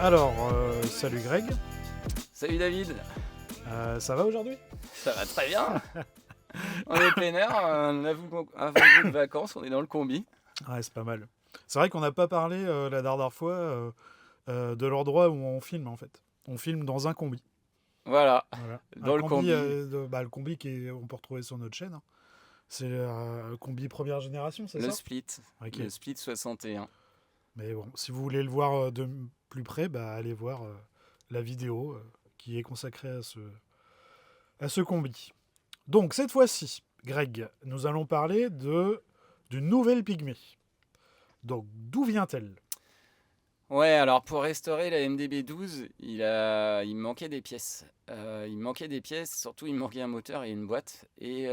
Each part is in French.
Alors, salut Greg. Salut David, Ça va aujourd'hui? ça va très bien. On est plein air, on a avant de vacances, on est dans le combi. Ouais, c'est pas mal. C'est vrai qu'on n'a pas parlé la dernière fois de l'endroit où on filme en fait. On filme dans un combi. Voilà, Voilà. Un dans le combi, combi, le combi on peut retrouver sur notre chaîne, hein. C'est le combi première génération, c'est le ça? split, Ok. le split 61. Mais bon, si vous voulez le voir de plus près, allez voir la vidéo qui est consacrée à ce combi. Donc cette fois-ci, Greg, nous allons parler d'une nouvelle pygmée. Donc d'où vient-elle? Ouais, alors pour restaurer la MDB-12, il me manquait des pièces. Il me manquait des pièces, surtout il me manquait un moteur et une boîte. Et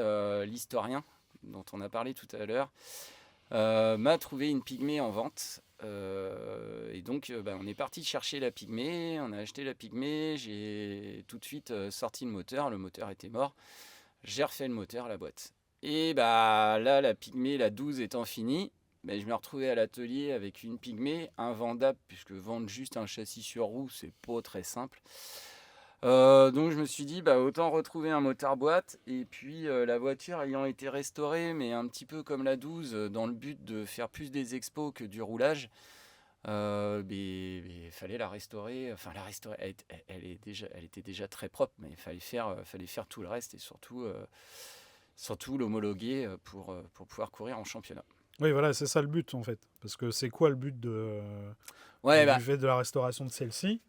l'historien, dont on a parlé tout à l'heure, m'a trouvé une pygmée en vente. Et donc on est parti chercher la pygmée, on a acheté la pygmée, j'ai tout de suite sorti le moteur était mort, j'ai refait le moteur, la boîte. Et là, la pygmée, la 12 étant finie, je me retrouvais à l'atelier avec une pygmée invendable, puisque vendre juste un châssis sur roue, c'est pas très simple. Donc je me suis dit autant retrouver un moteur boîte, et puis la voiture ayant été restaurée mais un petit peu comme la 12 dans le but de faire plus des expos que du roulage, mais fallait la restaurer. Enfin la restaurer, elle était déjà très propre, mais il fallait faire tout le reste, et surtout l'homologuer pour pouvoir courir en championnat. Oui, voilà, c'est ça le but en fait. Parce que c'est quoi le but Ouais, du fait de la restauration de celle-ci?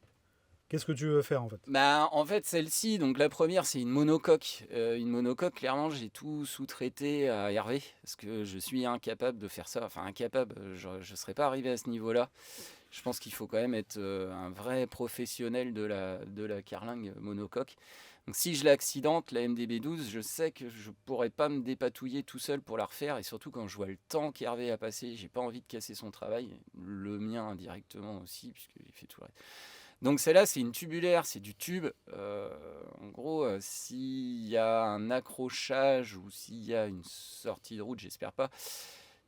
Qu'est-ce que tu veux faire en fait? en fait, celle-ci, donc la première, c'est une monocoque. Une monocoque, clairement, j'ai tout sous-traité à Hervé, parce que je suis incapable de faire ça. Enfin, incapable, je ne serais pas arrivé à ce niveau-là. Je pense qu'il faut quand même être un vrai professionnel de la carlingue monocoque. Donc si je l'accidente, la MDB-12, je sais que je ne pourrais pas me dépatouiller tout seul pour la refaire. Et surtout quand je vois le temps qu'Hervé a passé, j'ai pas envie de casser son travail. Le mien indirectement aussi, puisqu'il fait tout le reste. Donc celle-là, c'est une tubulaire, c'est du tube. En gros, s'il y a un accrochage ou s'il y a une sortie de route, j'espère pas,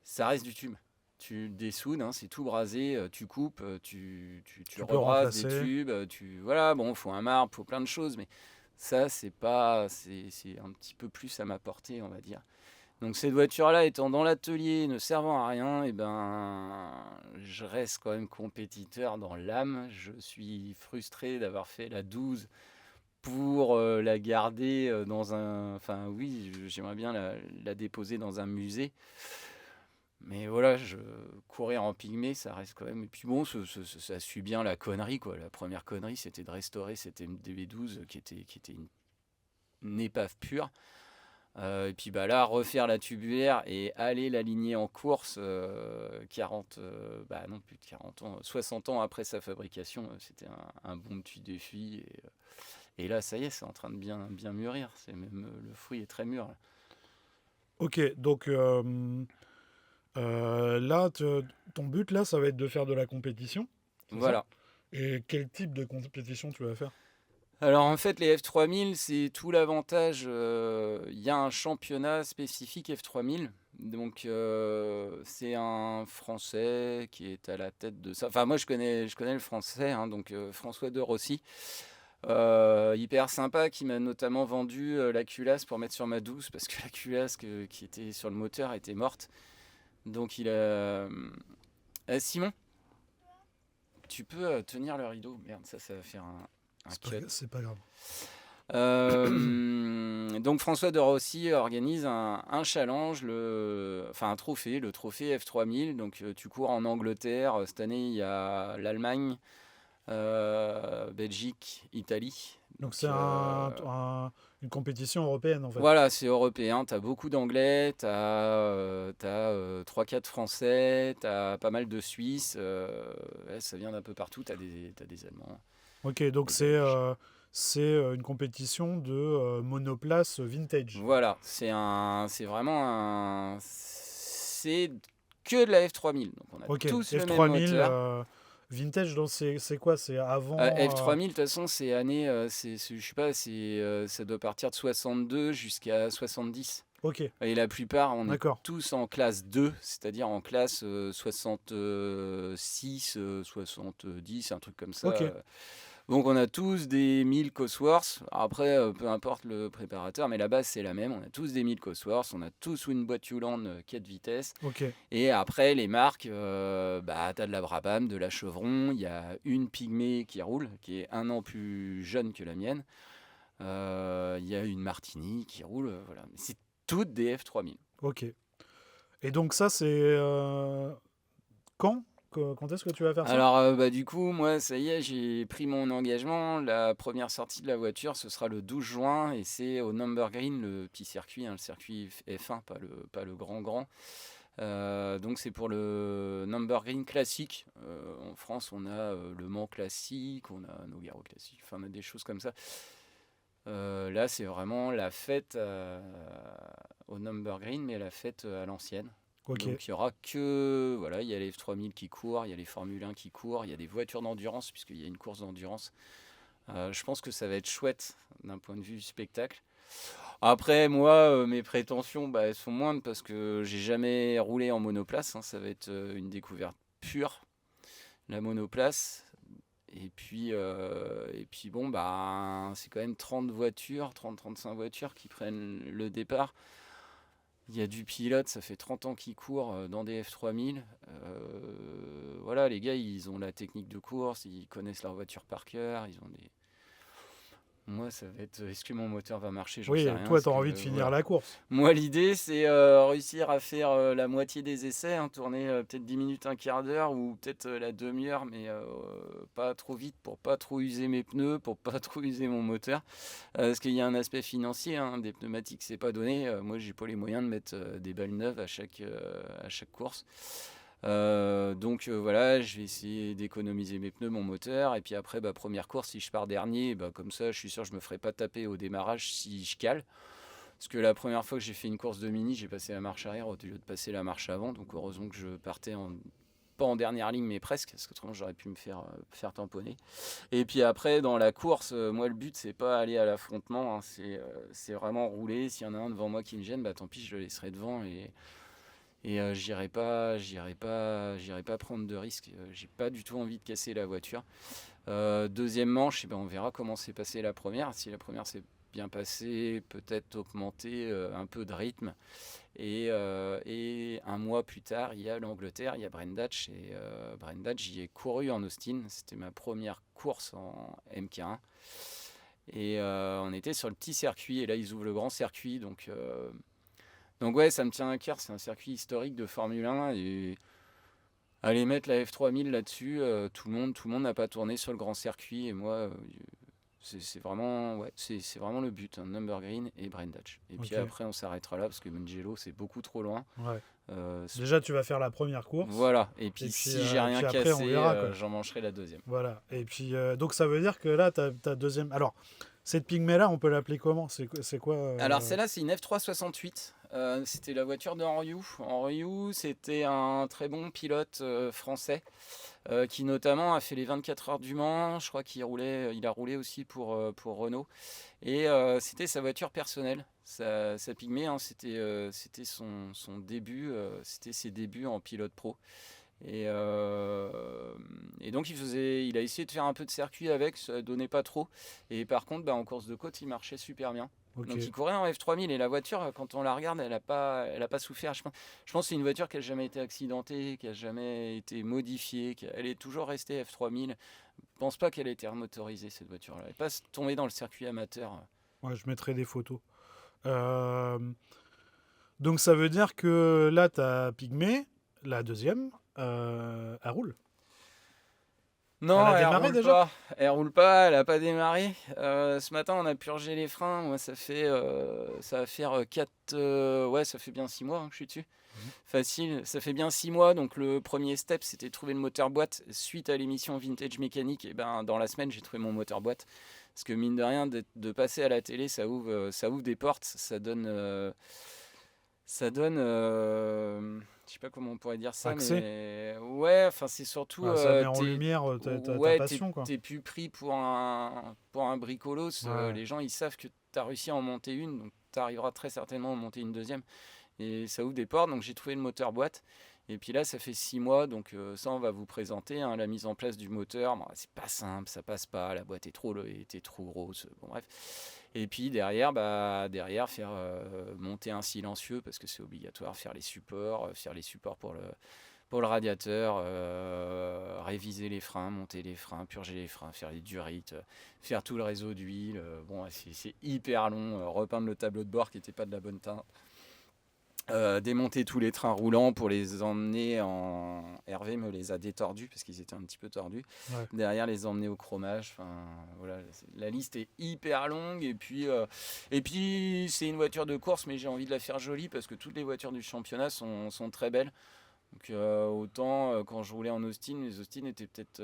ça reste du tube. Tu dessoudes, hein, c'est tout brasé, tu coupes, tu Tu peux rebrases des remplacer. tubes, voilà, bon, faut un marbre, faut plein de choses, mais ça, c'est pas, c'est un petit peu plus à ma portée, on va dire. Donc cette voiture-là étant dans l'atelier, ne servant à rien, je reste quand même compétiteur dans l'âme. Je suis frustré d'avoir fait la 12 pour la garder dans un... Enfin oui, j'aimerais bien la déposer dans un musée. Mais voilà, courir en pygmée, ça reste quand même... Et puis bon, ça suit bien la connerie, quoi. La première connerie, c'était de restaurer cette MDB-12 qui était une épave pure. Et puis là, refaire la tubulaire et aller l'aligner en course 40, non plus de 40 ans, 60 ans après sa fabrication, c'était un bon petit défi. Et là, ça y est, c'est en train de bien mûrir. C'est même, le fruit est très mûr, là. Ok, donc là, ton but là, ça va être de faire de la compétition, c'est ça? Voilà. Et quel type de compétition tu vas faire? Alors en fait, les F3000, c'est tout l'avantage. Il y a un championnat spécifique F3000. Donc c'est un Français qui est à la tête de ça. Enfin moi je connais le Français, hein, donc François de Rossi. Hyper sympa, qui m'a notamment vendu la culasse pour mettre sur ma 12, parce que la culasse qui était sur le moteur était morte. Donc il a... Simon, tu peux tenir le rideau. Merde, ça va faire un cut. C'est pas grave. Donc François de Rossi organise un challenge, enfin un trophée, le trophée F3000. Donc tu cours en Angleterre. Cette année, il y a l'Allemagne, Belgique, Italie. Donc Donc c'est une compétition européenne en fait. voilà, c'est européen. Tu as beaucoup d'anglais, tu as 3-4 français, tu as pas mal de Suisses. Ouais, ça vient d'un peu partout. T'as des Allemands, Ok, donc des Belges. c'est une compétition de monoplace vintage. Voilà, c'est vraiment c'est que de la F3000. Donc on a Ok, tous le même F3000 moteur. vintage, donc c'est quoi? C'est avant. F3000, de toute façon, je sais pas, ça doit partir de 62 jusqu'à 70. Ok, Et la plupart, on est d'accord. tous en classe 2, c'est-à-dire en classe 66, 70, un truc comme Ok, ça. Donc on a tous des 1000 Cosworth. Après, peu importe le préparateur, mais la base c'est la même. On a tous des 1000 Cosworth, on a tous une boîte Hewland 4 vitesses. ok, Et après, les marques, bah, t'as de la Brabham, de la Chevron. Il y a une Pygmée qui roule, qui est 1 an plus jeune que la mienne. Il y a une Martini qui roule. Voilà. Mais c'est toutes des F3000. ok. Et donc ça, c'est quand? Quand est-ce que tu vas faire ça? Alors, bah, du coup, moi, ça y est, j'ai pris mon engagement. La première sortie de la voiture, ce sera le 12 juin et c'est au Nürburgring, le petit circuit, hein, le circuit F1, pas le grand. Donc, c'est pour le Nürburgring classique. En France, on a le Mans classique, on a Nogaro classique, enfin, on a des choses comme ça. Là, c'est vraiment la fête au Nürburgring, mais la fête à l'ancienne. Ok, Donc il y aura que, voilà, il y a les F3000 qui courent, il y a les Formule 1 qui courent, il y a des voitures d'endurance, puisqu'il y a une course d'endurance. Je pense que ça va être chouette d'un point de vue spectacle. Après, moi, mes prétentions, bah, elles sont moindres parce que j'ai jamais roulé en monoplace, hein. Ça va être une découverte pure, la monoplace. Et puis bon, bah, c'est quand même 30 voitures, 30-35 voitures qui prennent le départ. Il y a du pilote, ça fait 30 ans qu'ils courent dans des F3000. Voilà, les gars, ils ont la technique de course, ils connaissent leur voiture par cœur, ils ont des... Moi, ça va être... Est-ce que mon moteur va marcher? J'en oui, sais rien. toi, Est-ce tu as que, envie de finir voilà. la course. Moi, l'idée, c'est réussir à faire la moitié des essais, hein, tourner peut-être 10 minutes, un quart d'heure, ou peut-être la demi-heure, mais pas trop vite pour pas trop user mes pneus, pour pas trop user mon moteur. Parce qu'il y a un aspect financier, hein, des pneumatiques, c'est pas donné. Moi, j'ai pas les moyens de mettre des balles neuves à chaque course. Donc voilà, je vais essayer d'économiser mes pneus, mon moteur, et puis après, bah, première course, si je pars dernier, bah, comme ça, je suis sûr que je me ferai pas taper au démarrage si je cale. Parce que la première fois que j'ai fait une course de mini, j'ai passé la marche arrière au lieu de passer la marche avant, donc heureusement que je partais pas en dernière ligne, mais presque, parce que autrement j'aurais pu me faire tamponner. Et puis après, dans la course, moi le but c'est pas aller à l'affrontement, hein, c'est vraiment rouler. S'il y en a un devant moi qui me gêne, bah tant pis, je le laisserai devant et j'irai pas prendre de risques. J'ai pas du tout envie de casser la voiture. Deuxième manche, eh ben, on verra comment s'est passée la première. Si la première s'est bien passée, peut-être augmenter un peu de rythme. Et un mois plus tard, il y a l'Angleterre, il y a Brendage. Et Brendage, j'y ai couru en Austin. C'était ma première course en MK1. Et on était sur le petit circuit. Et là, ils ouvrent le grand circuit. Donc ouais, ça me tient à cœur. C'est un circuit historique de Formule 1. Et aller mettre la F3000 là-dessus, tout le monde n'a pas tourné sur le grand circuit. Et moi, c'est vraiment, ouais, c'est vraiment le but, hein, Nürburgring et Brendage. Et puis Ok. après, on s'arrêtera là parce que Mugello, c'est beaucoup trop loin. Ouais. Euh, Déjà, tu vas faire la première course. voilà. Et puis Et puis, si j'ai rien puis après, on cassé, verra, quoi. j'en mangerai la deuxième. Voilà. Et puis, donc ça veut dire que là, ta deuxième. Alors, cette Pygmée-là, on peut l'appeler comment? C'est quoi Alors celle-là, c'est une F368. C'était la voiture de Henriou. Henriou, c'était un très bon pilote français qui notamment a fait les 24 heures du Mans. Je crois il a roulé aussi pour Renault. Et c'était sa voiture personnelle. Sa Pygmée, hein, c'était son début, c'était ses débuts en pilote pro. Et donc il a essayé de faire un peu de circuit avec, ça donnait pas trop. Et par contre, bah, en course de côte, il marchait super bien. Ok. Donc il courait en F3000 et la voiture, quand on la regarde, elle a pas souffert. Je pense que c'est une voiture qui n'a jamais été accidentée, qui n'a jamais été modifiée, elle est toujours restée F3000. Je pense pas qu'elle ait été remotorisée cette voiture-là. Elle n'est pas tombée dans le circuit amateur. Ouais, je mettrai des photos. Euh, Donc ça veut dire que là, ta Pygmée, la deuxième, elle roule. Non, Elle a elle démarré roule déjà? pas. Elle roule pas, elle a pas démarré. Ce matin, on a purgé les freins. Moi, ça va faire 4, ouais, ça fait bien 6 mois hein, que je suis dessus. Facile, ça fait bien 6 mois. Donc le premier step, c'était de trouver le moteur boîte. Suite à l'émission Vintage Mécanique, et ben dans la semaine, j'ai trouvé mon moteur boîte. Parce que mine de rien, de passer à la télé, ça ouvre des portes. Ça donne, je sais pas comment on pourrait dire ça, Accès. mais ouais, enfin c'est surtout, Ouais, ça met en lumière ta ouais, passion, quoi. t'es plus pris pour un bricolos. Ouais. Les gens ils savent que t'as réussi à en monter une, donc tu arriveras très certainement à monter une deuxième. Et ça ouvre des portes. Donc j'ai trouvé le moteur boîte. Et puis là, ça fait 6 mois. Donc ça, on va vous présenter la mise en place du moteur. Bon, c'est pas simple, ça passe pas. La boîte était trop grosse. Bon, bref. Et puis derrière, faire monter un silencieux parce que c'est obligatoire. Faire les supports pour le radiateur, réviser les freins, monter les freins, purger les freins, faire les durites, faire tout le réseau d'huile. Bon, c'est hyper long. Repeindre le tableau de bord qui n'était pas de la bonne teinte. Démonter tous les trains roulants pour les emmener en... Hervé me les a détordus parce qu'ils étaient un petit peu tordus. Ouais. Derrière, les emmener au chromage. Voilà, la liste est hyper longue. Et puis, c'est une voiture de course, mais j'ai envie de la faire jolie parce que toutes les voitures du championnat sont très belles. Donc, autant quand je roulais en Austin, les Austin n'étaient peut-être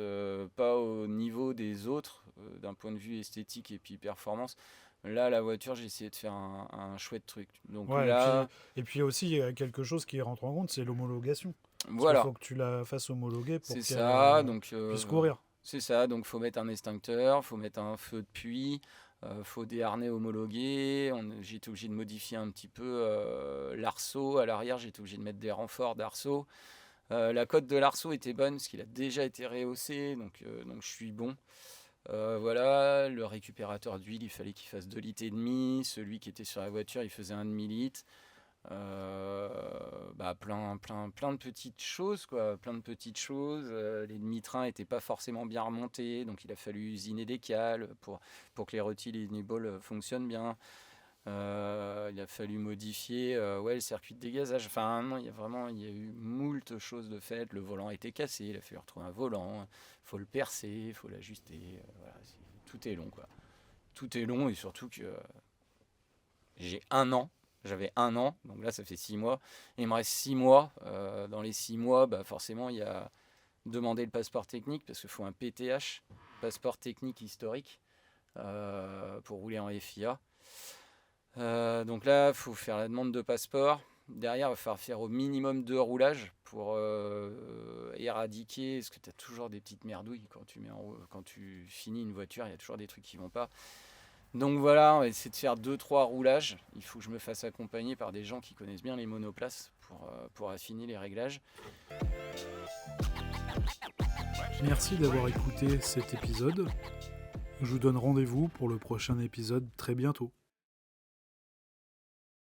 pas au niveau des autres d'un point de vue esthétique et puis performance. Là, la voiture, j'ai essayé de faire un chouette truc. Donc Ouais, là, et puis aussi, il y a quelque chose qui rentre en compte, c'est l'homologation. Parce voilà, qu'il faut que tu la fasses homologuer pour c'est qu'elle ça. Donc, puisse courir. c'est ça. Donc, faut mettre un extincteur, faut mettre un feu de puits, faut des harnais homologués. J'ai été obligé de modifier un petit peu l'arceau. À l'arrière, j'ai été obligé de mettre des renforts d'arceau. La cote de l'arceau était bonne parce qu'il a déjà été rehaussé, donc je suis bon. Voilà, le récupérateur d'huile, il fallait qu'il fasse 2,5 litres. Celui qui était sur la voiture, il faisait 1,5 litre. Plein de petites choses, quoi. Plein de petites choses. Les demi-trains n'étaient pas forcément bien remontés, donc il a fallu usiner des cales pour que les rôtis, les niballes fonctionnent bien. Il a fallu modifier le circuit de dégazage. Enfin, non, il y a eu moult choses de faites. Le volant a été cassé, il a fallu retrouver un volant. Il faut le percer, il faut l'ajuster. Voilà, tout est long, quoi. Tout est long et surtout que j'ai 1 an. J'avais 1 an, donc là ça fait 6 mois. Et il me reste 6 mois. Dans les 6 mois, forcément, il y a demander le passeport technique parce qu'il faut un PTH, passeport technique historique, pour rouler en FIA. Donc là, il faut faire la demande de passeport. Derrière, il va falloir faire au minimum 2 roulages pour éradiquer, parce que tu as toujours des petites merdouilles quand tu finis une voiture, il y a toujours des trucs qui vont pas. Donc voilà, on va essayer de faire 2-3 roulages. Il faut que je me fasse accompagner par des gens qui connaissent bien les monoplaces pour affiner les réglages. Merci d'avoir écouté cet épisode. Je vous donne rendez-vous pour le prochain épisode très bientôt.